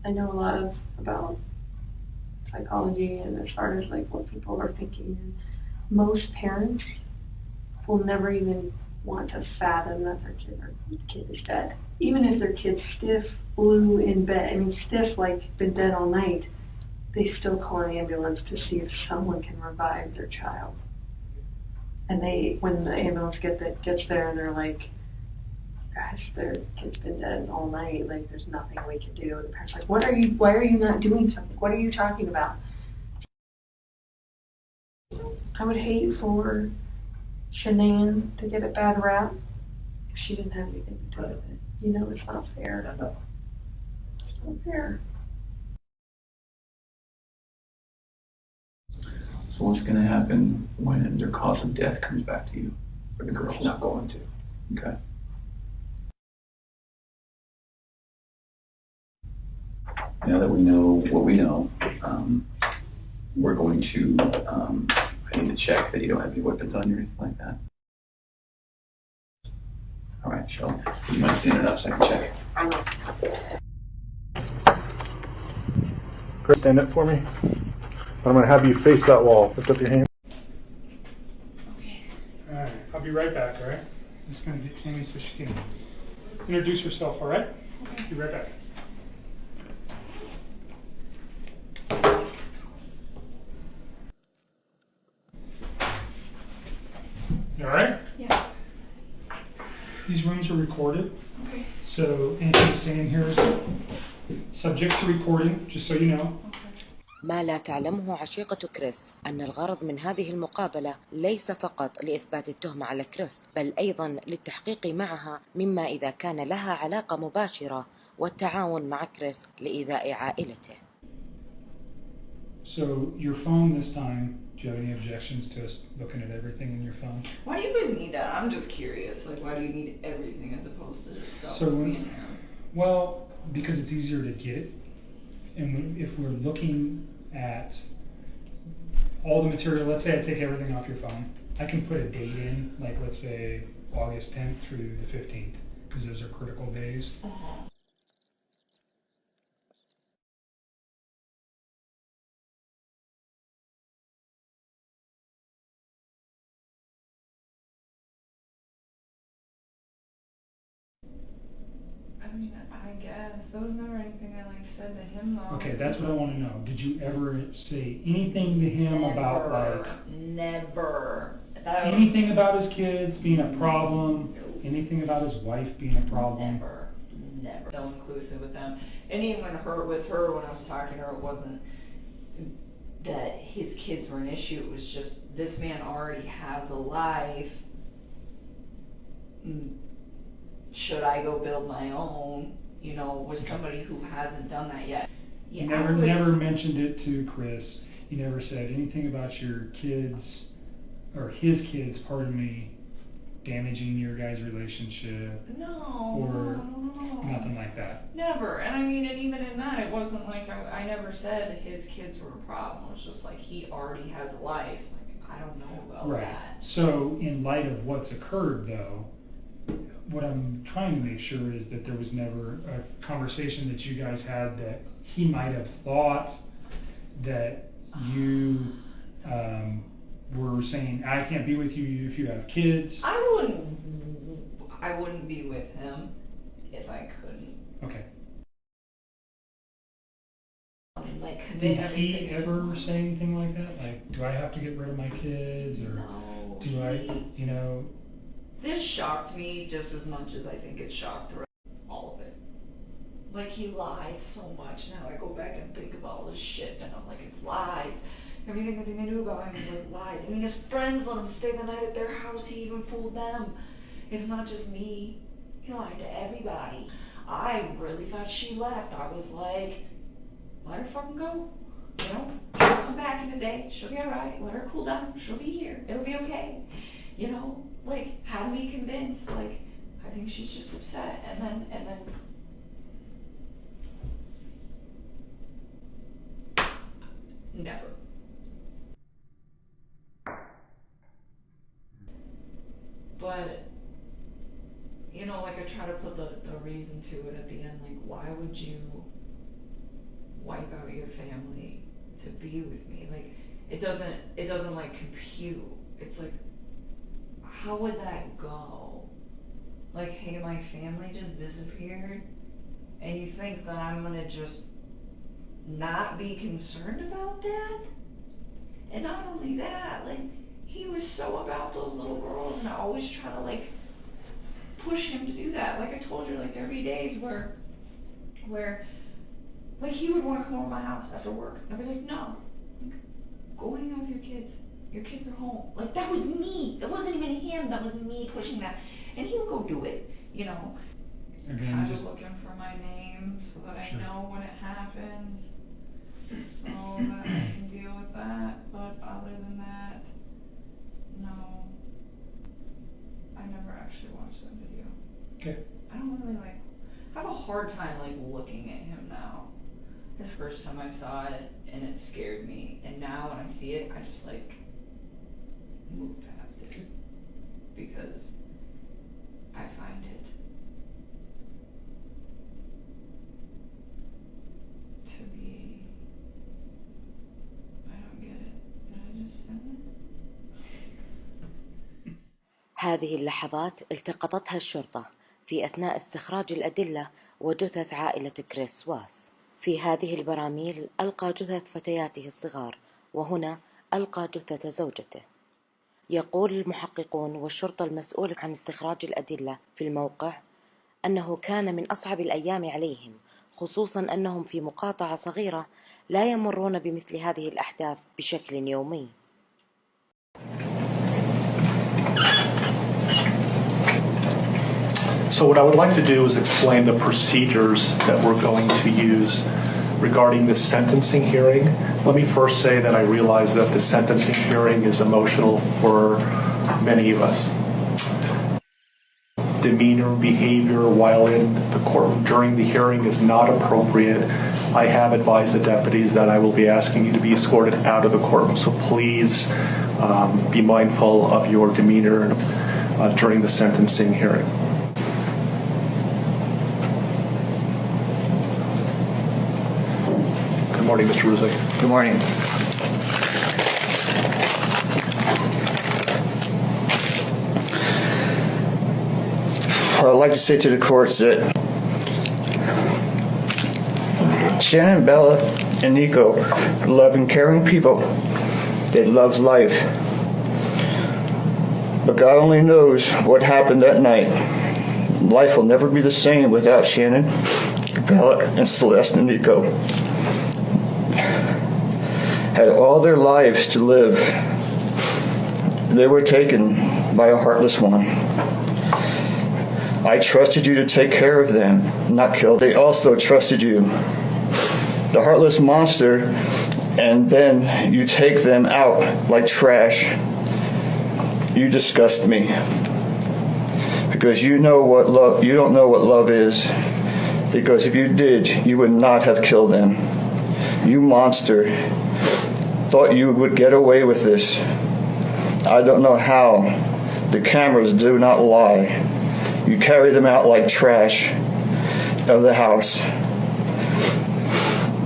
I know a lot about psychology and as far as like what people are thinking. And most parents will never even want to fathom that their kid is dead. Even if their kid's stiff, blue in bed, stiff like been dead all night, they still call an ambulance to see if someone can revive their child. And when the ambulance gets there, they're like, gosh, their kid's been dead all night, like there's nothing we can do. And the parents are like, why are you not doing something? What are you talking about? I would hate for Shanann to get a bad rap if she didn't have anything to do with it. It's not fair. I know. It's not fair. So what's going to happen when their cause of death comes back to you? Or the girl's not going to? Okay. Now that we know what we know, we're going to, I need to check that you don't have any weapons on you or anything like that. All right, Shel, you might stand it up so I can check it. Chris, stand up for me. I'm going to have you face that wall. Lift up your hand. Okay. All right. I'll be right back, all right? I'm just going to get Tammy so she can introduce herself, all right? Okay. Be right back. You all right? Yeah. These rooms are recorded. Okay. So anything saying here is subject to recording, just so you know. ما لا تعلمه عشيقة كريس أن الغرض من هذه المقابلة ليس فقط لإثبات التهمة على كريس، بل أيضا للتحقيق معها مما إذا كان لها علاقة مباشرة والتعاون مع كريس لإيذاء عائلته. So your phone this time, do you have any objections to us looking at everything in your phone? Why do you even need that? I'm just curious. Like, why do you need everything as opposed to just Well, because it's easier to get it. And if we're looking at all the material, let's say I take everything off your phone, I can put a date in, like let's say August 10th through the 15th, because those are critical days. I mean, I guess. There was never anything I said to him though. Okay, that's what I want to know. Did you ever say anything to him about Never. anything about his kids being a problem, anything about his wife being a problem. Never. So inclusive with them. And even with her, when I was talking to her, it wasn't that his kids were an issue. It was just, this man already has a life. Should I go build my own, with somebody who hasn't done that yet? You never mentioned it to Chris. You never said anything about your kids, or his kids, pardon me, damaging your guys' relationship. No. Or nothing like that. Never. And I mean, and even in that, it wasn't like I never said his kids were a problem. It was just like he already has a life. Like, I don't know about that. So, in light of what's occurred, though, what I'm trying to make sure is that there was never a conversation that you guys had that he might have thought that you were saying, I can't be with you if you have kids. I wouldn't be with him if I couldn't. Okay. Did he ever say anything like that? Like, do I have to get rid of my kids, or do I, This shocked me just as much as I think it shocked the rest, all of it. Like, he lies so much now. I go back and think of all this shit, and I'm like, it's lies. Everything that they knew about him was like lies. I mean, his friends let him stay the night at their house. He even fooled them. It's not just me. He lied to everybody. I really thought she left. I was like, let her fucking go. She'll come back in a day. She'll be alright. Let her cool down. She'll be here. It'll be okay. Like, had me convinced. Like, I think she's just upset. And then never. But, like, I try to put the reason to it at the end, like, why would you wipe out your family to be with me? Like, it doesn't like compute. It's like, how would that go? Like, hey, my family just disappeared, and you think that I'm gonna just not be concerned about that? And not only that, like, he was so about those little girls, and I always try to, like, push him to do that. Like I told you, like, there'd be days where like, he would want to come over to my house after work. I'd be like, no, like, go hang out with your kids. Your kids are home. Like, that was me. It wasn't even him. That was me pushing that. And he would go do it, Kind of looking for my name so that I know when it happens, so that I can deal with that. But other than that, no. I never actually watched that video. Okay. I don't really I have a hard time looking at him now. The first time I saw it, and it scared me, and now when I see it, I just move past it because I find it to be, I don't get it. Did I just send it? هذه اللحظات التقطتها الشرطة في أثناء استخراج الأدلة وجثث عائلة كريس واس. في هذه البراميل ألقى جثث فتياته الصغار، وهنا ألقى جثة زوجته. يقول المحققون والشرطة المسؤولة عن استخراج الأدلة في الموقع أنه كان من أصعب الأيام عليهم، خصوصا أنهم في مقاطعة صغيرة لا يمرون بمثل هذه الأحداث بشكل يومي. So what I would like to do is explain the procedures that we're going to use regarding this sentencing hearing. Let me first say that I realize that the sentencing hearing is emotional for many of us. Demeanor, behavior while in the courtroom during the hearing is not appropriate. I have advised the deputies that I will be asking you to be escorted out of the courtroom, so please be mindful of your demeanor during the sentencing hearing. Good morning, Mr. Ruzek. Good morning. I'd like to say to the courts that Shannon, Bella, and Nico are loving, caring people that love life. But God only knows what happened that night. Life will never be the same without Shannon, Bella, and Celeste and Nico. Had all their lives to live. They were taken by a heartless one. I trusted you to take care of them, not kill them. They also trusted you. The heartless monster, and then you take them out like trash. You disgust me. Because you don't know what love is. Because if you did, you would not have killed them. You monster. Thought you would get away with this. I don't know how. The cameras do not lie. You carry them out like trash of the house.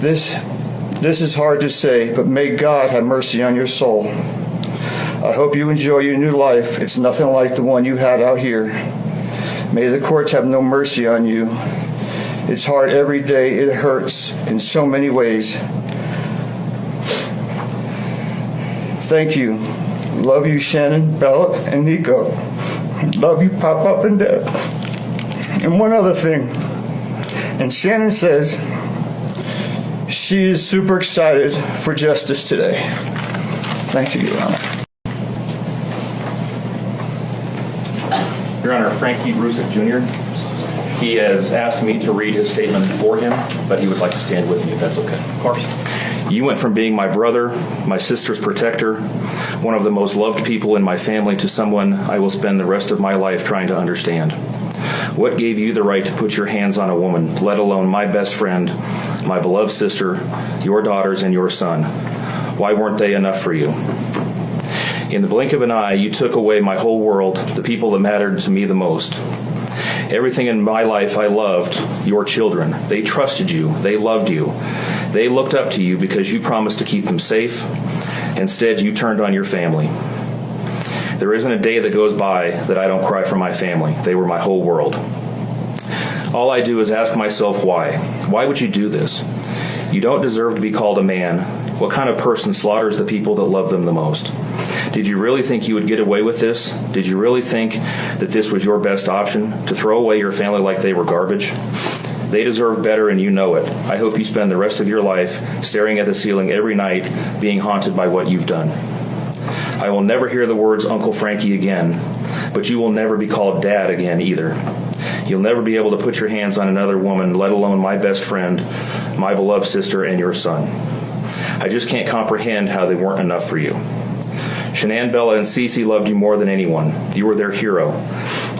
This is hard to say, but may God have mercy on your soul. I hope you enjoy your new life. It's nothing like the one you had out here. May the courts have no mercy on you. It's hard every day. It hurts in so many ways. Thank you. Love you, Shannon, Bella, and Nico. Love you, Pop and Dad. And one other thing. And Shannon says she is super excited for justice today. Thank you, Your Honor. Your Honor, Frankie Brusick Jr., he has asked me to read his statement for him, but he would like to stand with me if that's okay. Of course. You went from being my brother, my sister's protector, one of the most loved people in my family, to someone I will spend the rest of my life trying to understand. What gave you the right to put your hands on a woman, let alone my best friend, my beloved sister, your daughters, and your son? Why weren't they enough for you? In the blink of an eye, you took away my whole world, the people that mattered to me the most. Everything in my life I loved, your children. They trusted you. They loved you. They looked up to you because you promised to keep them safe. Instead, you turned on your family. There isn't a day that goes by that I don't cry for my family. They were my whole world. All I do is ask myself why. Why would you do this? You don't deserve to be called a man. What kind of person slaughters the people that love them the most? Did you really think you would get away with this? Did you really think that this was your best option, to throw away your family like they were garbage? They deserve better, and you know it. I hope you spend the rest of your life staring at the ceiling every night, being haunted by what you've done. I will never hear the words Uncle Frankie again, but you will never be called Dad again either. You'll never be able to put your hands on another woman, let alone my best friend, my beloved sister, and your son. I just can't comprehend how they weren't enough for you. Shanann, Bella, and Cece loved you more than anyone. You were their hero.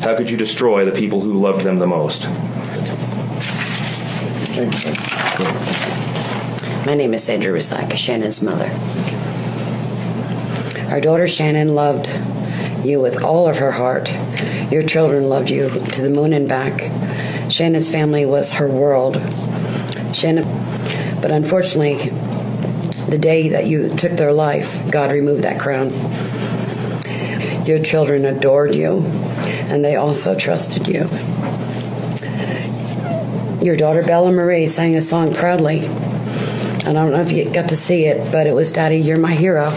How could you destroy the people who loved them the most? My name is Sandra Rusaka, Shannon's mother. Our daughter Shannon loved you with all of her heart. Your children loved you to the moon and back. Shannon's family was her world. But unfortunately, the day that you took their life, God removed that crown. Your children adored you, and they also trusted you. Your daughter Bella Marie sang a song proudly. I don't know if you got to see it, but it was Daddy, You're My Hero.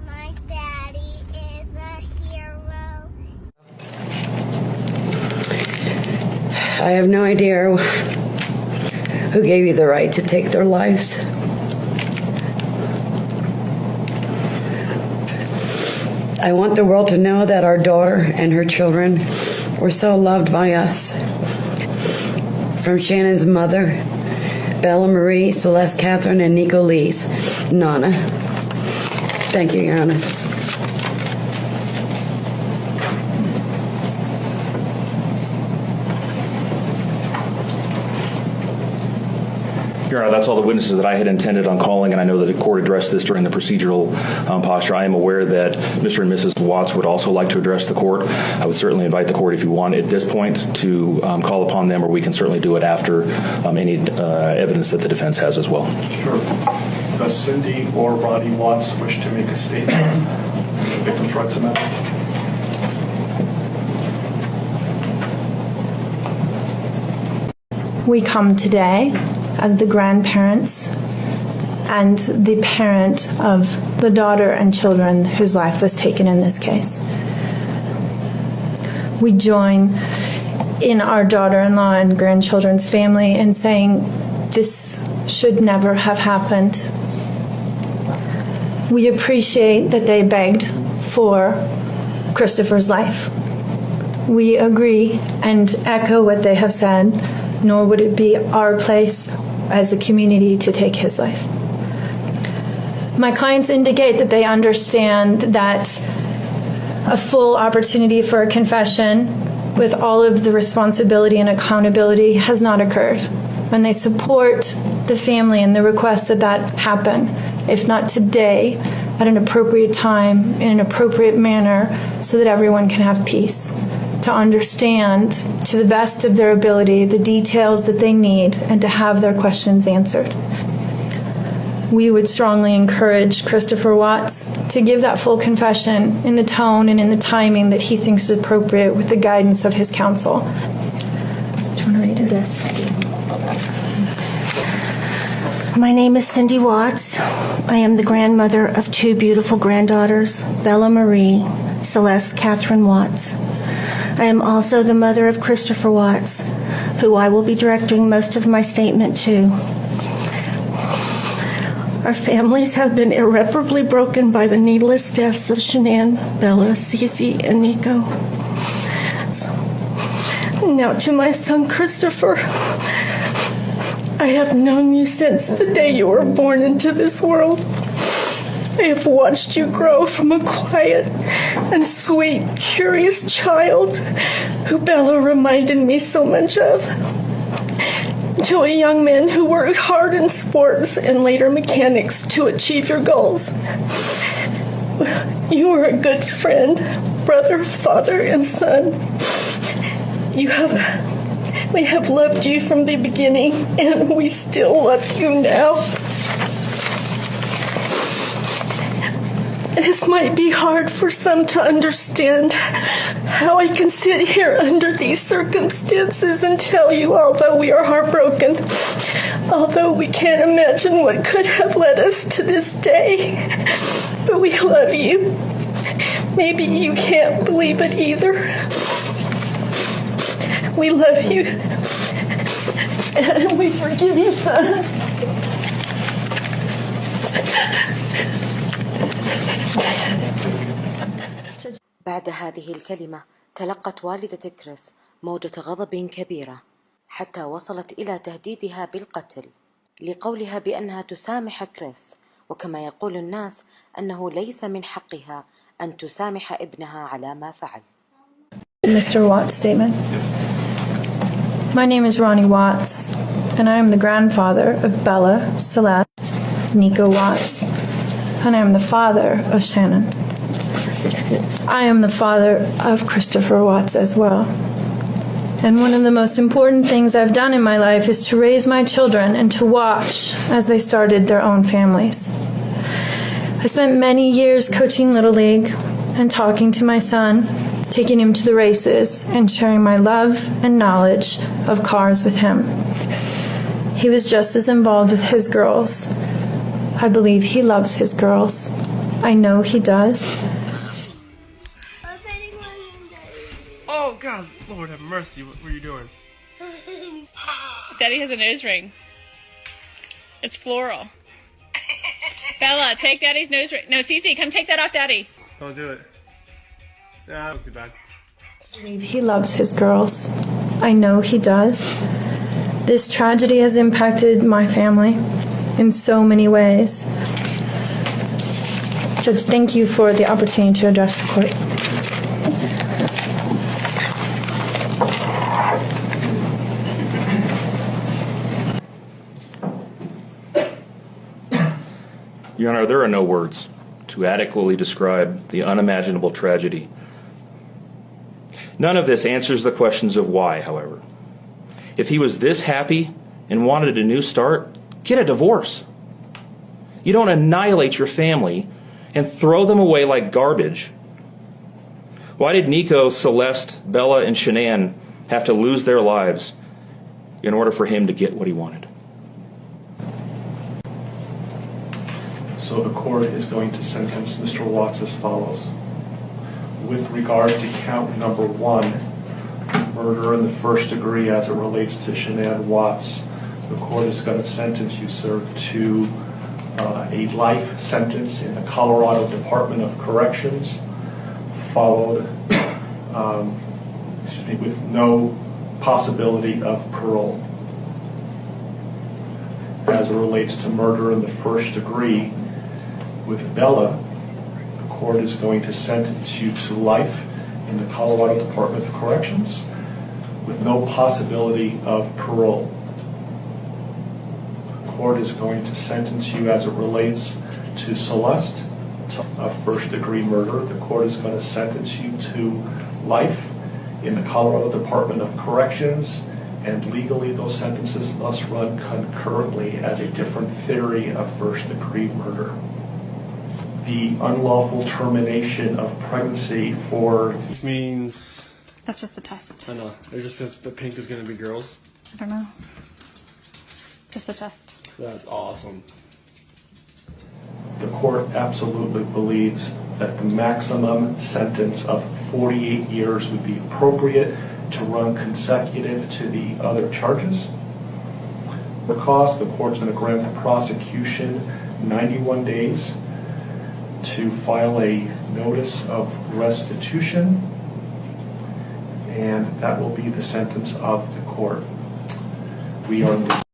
My daddy is a hero. I have no idea who gave you the right to take their lives. I want the world to know that our daughter and her children were so loved by us. From Shannon's mother, Bella Marie, Celeste Catherine, and Nico Lee's Nana. Thank you, Your Honor. Your Honor, that's all the witnesses that I had intended on calling, and I know that the court addressed this during the procedural posture. I am aware that Mr. and Mrs. Watts would also like to address the court. I would certainly invite the court, if you want, at this point to call upon them, or we can certainly do it after any evidence that the defense has as well. Sure. Does Cindy or Roddy Watts wish to make a statement on the victim's rights amendment? We come today as the grandparents and the parent of the daughter and children whose life was taken in this case. We join in our daughter-in-law and grandchildren's family in saying this should never have happened. We appreciate that they begged for Christopher's life. We agree and echo what they have said, nor would it be our place as a community to take his life. My clients indicate that they understand that a full opportunity for a confession with all of the responsibility and accountability has not occurred. And they support the family and the request that that happen, if not today, at an appropriate time, in an appropriate manner, so that everyone can have peace, to understand to the best of their ability the details that they need and to have their questions answered. We would strongly encourage Christopher Watts to give that full confession in the tone and in the timing that he thinks is appropriate with the guidance of his counsel. Do you want to read it? Yes. My name is Cindy Watts. I am the grandmother of two beautiful granddaughters, Bella Marie, Celeste Catherine Watts. I am also the mother of Christopher Watts, who I will be directing most of my statement to. Our families have been irreparably broken by the needless deaths of Shanann, Bella, Cece, and Nico. Now to my son Christopher. I have known you since the day you were born into this world. I have watched you grow from a quiet and sweet, curious child who Bella reminded me so much of, to a young man who worked hard in sports and later mechanics to achieve your goals. You are a good friend, brother, father, and son. We have loved you from the beginning, and we still love you now. This might be hard for some to understand how I can sit here under these circumstances and tell you, although we are heartbroken, although we can't imagine what could have led us to this day, but we love you. Maybe you can't believe it either. We love you, and we forgive you, son. بعد هذه الكلمة تلقت والدة كريس موجة غضب كبيرة حتى وصلت إلى تهديدها بالقتل لقولها بأنها تسامح كريس، وكما يقول الناس أنه ليس من حقها أن تسامح ابنها على ما فعل. Mr. Watts' statement. My name is Ronnie Watts, and I am the grandfather of Bella, Celeste, Nico Watts, and I am the father of Shannon. I am the father of Christopher Watts as well. And one of the most important things I've done in my life is to raise my children and to watch as they started their own families. I spent many years coaching Little League and talking to my son, taking him to the races and sharing my love and knowledge of cars with him. He was just as involved with his girls. I believe he loves his girls. I know he does. Oh, God, Lord have mercy. What were you doing? Daddy has a nose ring. It's floral. Bella, take Daddy's nose ring. No, Cece, come take that off Daddy. Don't do it. Nah, not too bad. I believe he loves his girls. I know he does. This tragedy has impacted my family in so many ways. Judge, thank you for the opportunity to address the court. Your Honor, there are no words to adequately describe the unimaginable tragedy. None of this answers the questions of why, however. If he was this happy and wanted a new start, get a divorce. You don't annihilate your family and throw them away like garbage. Why did Nico, Celeste, Bella, and Shanann have to lose their lives in order for him to get what he wanted? So the court is going to sentence Mr. Watts as follows. With regard to count number 1, murder in the first degree as it relates to Shanann Watts, the court is going to sentence you, sir, to a life sentence in the Colorado Department of Corrections, followed with no possibility of parole. As it relates to murder in the first degree with Bella, the court is going to sentence you to life in the Colorado Department of Corrections with no possibility of parole. The court is going to sentence you as it relates to Celeste, to first degree murder. The court is going to sentence you to life in the Colorado Department of Corrections, and legally those sentences must run concurrently as a different theory of first degree murder. The unlawful termination of pregnancy for... Means... That's just the test. I know. It just says the pink is going to be girls. I don't know. Just the test. That's awesome. The court absolutely believes that the maximum sentence of 48 years would be appropriate to run consecutive to the other charges. Because the court's going to grant the prosecution 91 days to file a notice of restitution, and that will be the sentence of the court. We are